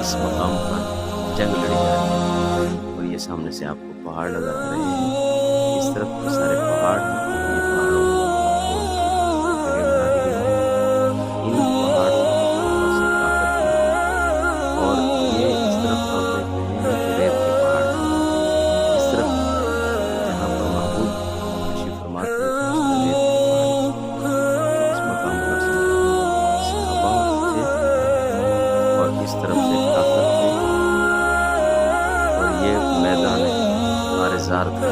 इस मकाम पर जंग लड़ी जा रही है। और ये सामने से आपको पहाड़ नज़र आ रहे हैं, इस तरफ बहुत सारे पहाड़ हैं। ये पहाड़ों को जगह बना दी गई है। इन पहाड़ों से ताकत है। और ये इस तरफ आप देख रहे हैं कि रेत के पहाड़ हैं। इस तरफ जहाँ पर महबूब तशरीफ फरमाते हैं, उस तरफ रेत के पहाड़ हैं। इस मकाम पर सहाबा थे और इस तरफ से काफिर थे। और ये मैदान है ज़ार का।